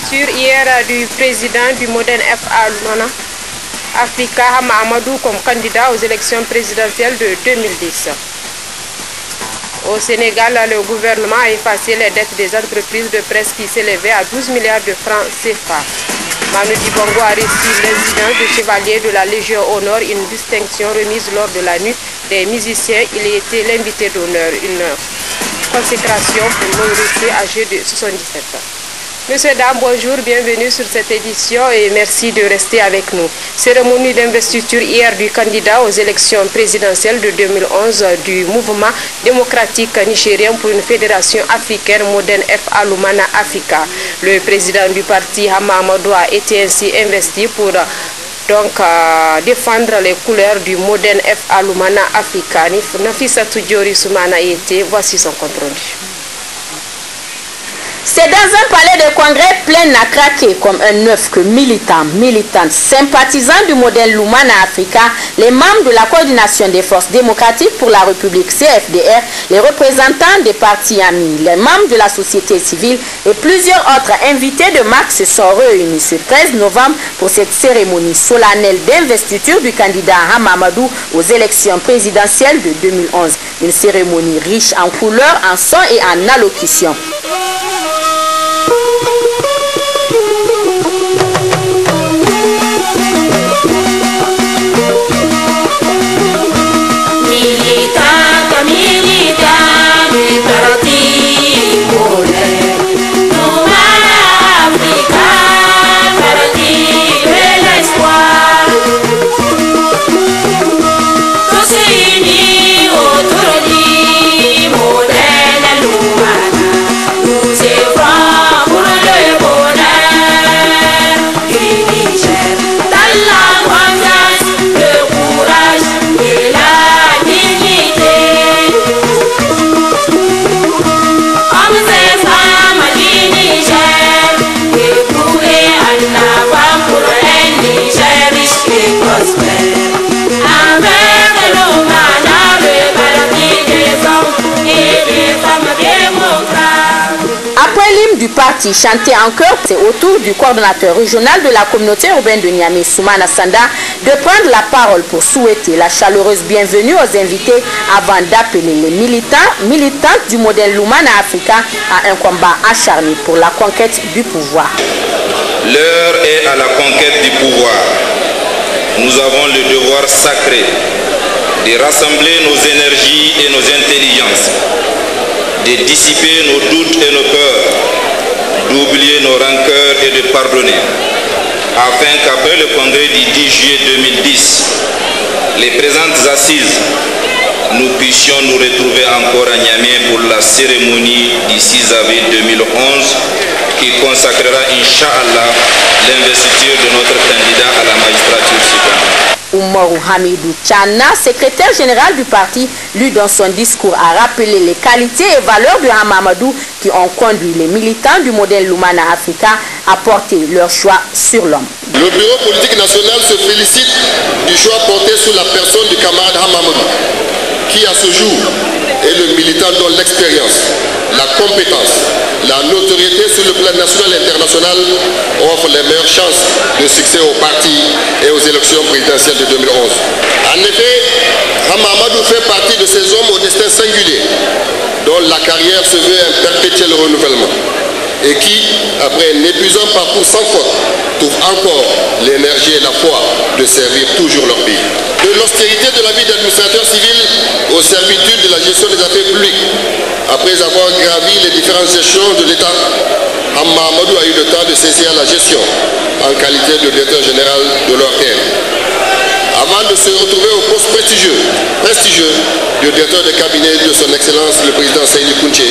l'investiture hier du président du Modène F. Lumana Africa, Hama Amadou, comme candidat aux élections présidentielles de 2010. Au Sénégal, le gouvernement a effacé les dettes des entreprises de presse qui s'élevaient à 12 milliards de francs CFA. Manu Dibango a reçu l'incidence de chevalier de la Légion Honor, une distinction remise lors de la nuit des musiciens. Il a été l'invité d'honneur, une consécration pour l'honneur âgé de 77 ans. Monsieur, dames, bonjour, bienvenue sur cette édition et merci de rester avec nous. Cérémonie d'investiture hier du candidat aux élections présidentielles de 2011 du mouvement démocratique nigérien pour une fédération africaine, Modène F. Lumana Africa. Le président du parti, Hama Amadou, a été ainsi investi pour défendre les couleurs du Modène F. Lumana Africa. Nafissatou Diori Soumana été, voici son compte rendu. C'est dans un palais de congrès plein à craquer comme un œuf que militantes, sympathisants du Modène Lumana Africa, les membres de la coordination des forces démocratiques pour la République CFDR, les représentants des partis amis, les membres de la société civile et plusieurs autres invités de marque se sont réunis ce 13 novembre pour cette cérémonie solennelle d'investiture du candidat Hama Amadou aux élections présidentielles de 2011. Une cérémonie riche en couleurs, en sons et en allocutions. Du parti chanté en chœur, c'est au tour du coordonnateur régional de la communauté urbaine de Niamey, Soumana Sanda, de prendre la parole pour souhaiter la chaleureuse bienvenue aux invités avant d'appeler les militantes du Modène Lumana Africa à un combat acharné pour la conquête du pouvoir. L'heure est à la conquête du pouvoir. Nous avons le devoir sacré de rassembler nos énergies et nos intelligences, de dissiper nos doutes et nos peurs, d'oublier nos rancœurs et de pardonner, afin qu'après le congrès du 10 juillet 2010, les présentes assises, nous puissions nous retrouver encore à Niamey pour la cérémonie du 6 avril 2011 qui consacrera, Inch'Allah, l'investiture de notre candidat à la magistrature suprême. Oumarou Hamidou Tchana, secrétaire général du parti, lui dans son discours a rappelé les qualités et valeurs de Hama Amadou qui ont conduit les militants du Modène Lumana Africa à porter leur choix sur l'homme. Le bureau politique national se félicite du choix porté sur la personne du camarade Hama Amadou, qui à ce jour est le militant dont l'expérience, la compétence, la notoriété sur le plan national et international offrent les meilleures chances de succès au parti et aux élections présidentielles de 2011. En effet, Hama Amadou fait partie de ces hommes au destin singulier, dont la carrière se veut un perpétuel renouvellement, et qui, après un épuisant parcours sans faute, trouvent encore l'énergie et la foi de servir toujours leur pays. De l'austérité de la vie d'administrateur civil aux servitudes de la gestion des affaires publiques, après avoir gravi les différentes échelons de l'État, Hama Amadou a eu le temps de saisir la gestion en qualité de directeur général de l'ORTN, avant de se retrouver au poste prestigieux de directeur de cabinet de son Excellence le président Seyni Kounché,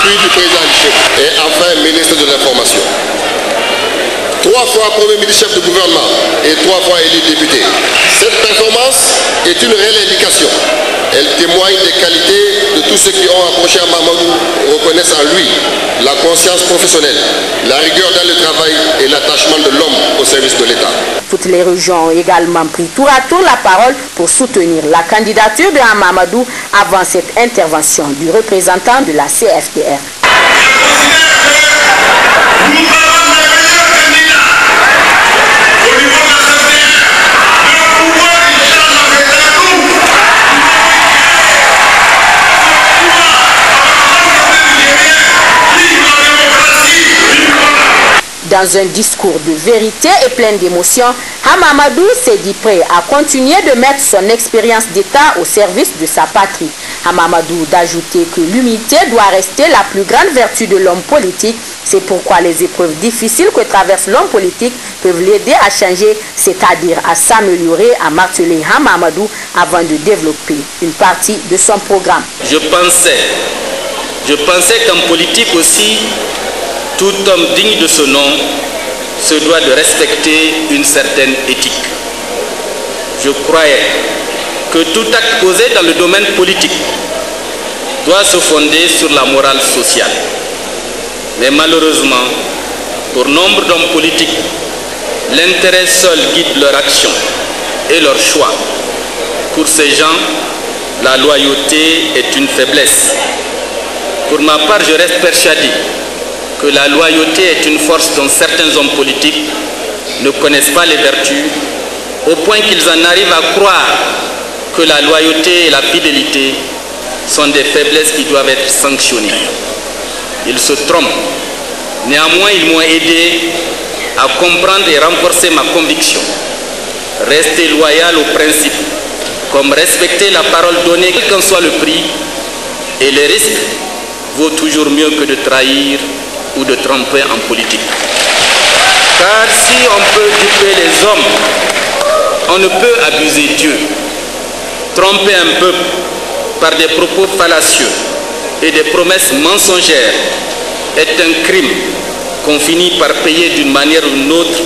puis du président Alchef, et enfin ministre de l'Information. 3 fois premier ministre chef de gouvernement et 3 fois élu député. Cette performance est une réelle indication. Elle témoigne des qualités de tous ceux qui ont approché Hama Amadou, reconnaissent en lui la conscience professionnelle, la rigueur dans le travail et l'attachement de l'homme au service de l'État. Toutes les régions ont également pris tour à tour la parole pour soutenir la candidature de Hama Amadou avant cette intervention du représentant de la CFDR. Nous Dans un discours de vérité et plein d'émotion, Hamamadou s'est dit prêt à continuer de mettre son expérience d'État au service de sa patrie. Hamamadou d'ajouter que l'humilité doit rester la plus grande vertu de l'homme politique. C'est pourquoi les épreuves difficiles que traverse l'homme politique peuvent l'aider à changer, c'est-à-dire à s'améliorer, a martelé Hamamadou avant de développer une partie de son programme. Je pensais qu'en politique aussi, tout homme digne de ce nom se doit de respecter une certaine éthique. Je croyais que tout acte posé dans le domaine politique doit se fonder sur la morale sociale. Mais malheureusement, pour nombre d'hommes politiques, l'intérêt seul guide leur action et leur choix. Pour ces gens, la loyauté est une faiblesse. Pour ma part, je reste persuadé que la loyauté est une force dont certains hommes politiques ne connaissent pas les vertus, au point qu'ils en arrivent à croire que la loyauté et la fidélité sont des faiblesses qui doivent être sanctionnées. Ils se trompent. Néanmoins, ils m'ont aidé à comprendre et renforcer ma conviction. Rester loyal aux principes, comme respecter la parole donnée, quel qu'en soit le prix, et les risques, vaut toujours mieux que de trahir ou de tromper en politique. Car si on peut duper les hommes, on ne peut abuser Dieu. Tromper un peuple par des propos fallacieux et des promesses mensongères est un crime qu'on finit par payer d'une manière ou d'une autre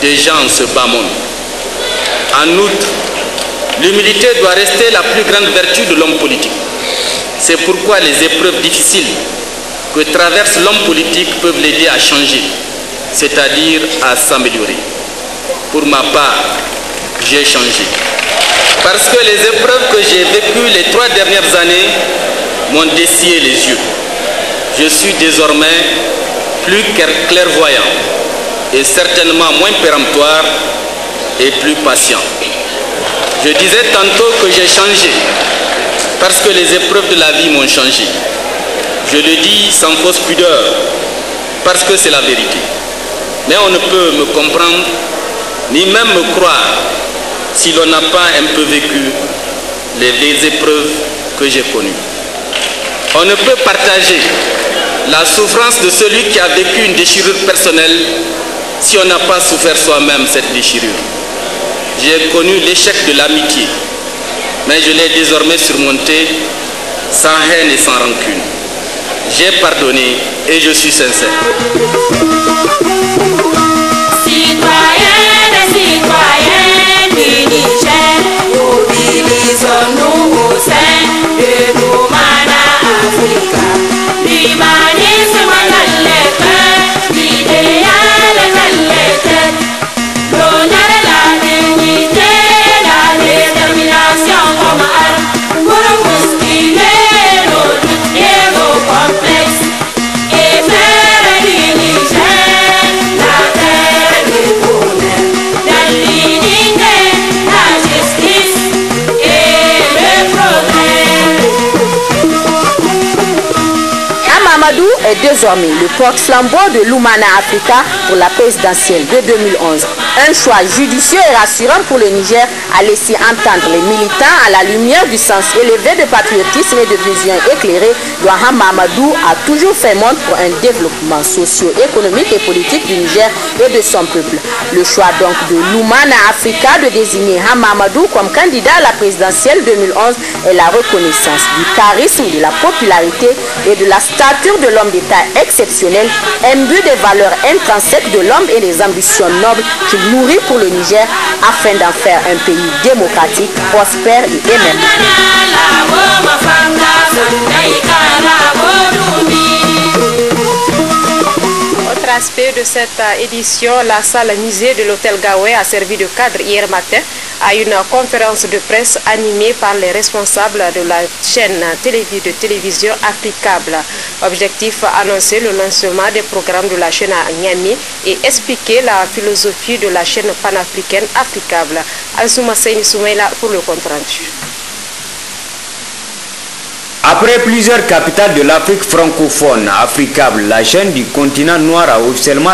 des gens en ce bas monde. En outre, l'humilité doit rester la plus grande vertu de l'homme politique. C'est pourquoi les épreuves difficiles que traverse l'homme politique peuvent l'aider à changer, c'est-à-dire à s'améliorer. Pour ma part, j'ai changé. Parce que les épreuves que j'ai vécues les 3 dernières années m'ont dessillé les yeux. Je suis désormais plus clairvoyant et certainement moins péremptoire et plus patient. Je disais tantôt que j'ai changé parce que les épreuves de la vie m'ont changé. Je le dis sans fausse pudeur parce que c'est la vérité. Mais on ne peut me comprendre ni même me croire si l'on n'a pas un peu vécu les épreuves que j'ai connues. On ne peut partager la souffrance de celui qui a vécu une déchirure personnelle si on n'a pas souffert soi-même cette déchirure. J'ai connu l'échec de l'amitié, mais je l'ai désormais surmonté sans haine et sans rancune. J'ai pardonné et je suis sincère. Citoyennes et citoyens du Niger, mobilisons-nous au sein de l'Oumana Africa. L'humanisme dans les cœurs, l'idéal dans les têtes, l'honneur, la dignité, la détermination comme arme pour bousculer nos doutes et nos complexes et faire du Niger la terre du bonheur, de l'unité, la justice et le progrès. Hamamadou est désormais le porte-flambeau de l'Oumana Africa pour la présidentielle de 2011. Un choix judicieux et rassurant pour le Niger a laissé entendre les militants à la lumière du sens élevé de patriotisme et de vision éclairée dont Hamamadou a toujours fait montre pour un développement socio-économique et politique du Niger et de son peuple. Le choix donc de l'Oumana Africa de désigner Hamamadou comme candidat à la présidentielle 2011 est la reconnaissance du charisme, de la popularité et de la stature de l'homme d'État exceptionnel, imbu des valeurs intrinsèques de l'homme et des ambitions nobles qu'il nourrit pour le Niger afin d'en faire un pays démocratique, prospère et émergent. Autre aspect de cette édition, la salle musée de l'hôtel Gawé a servi de cadre hier matin à une conférence de presse animée par les responsables de la chaîne de télévision Africable. Objectif, annoncer le lancement des programmes de la chaîne à Niamey et expliquer la philosophie de la chaîne panafricaine Africable. Azuma Seyni Soumaïla pour le compte rendu. Après plusieurs capitales de l'Afrique francophone, Africable, la chaîne du continent noir a officiellement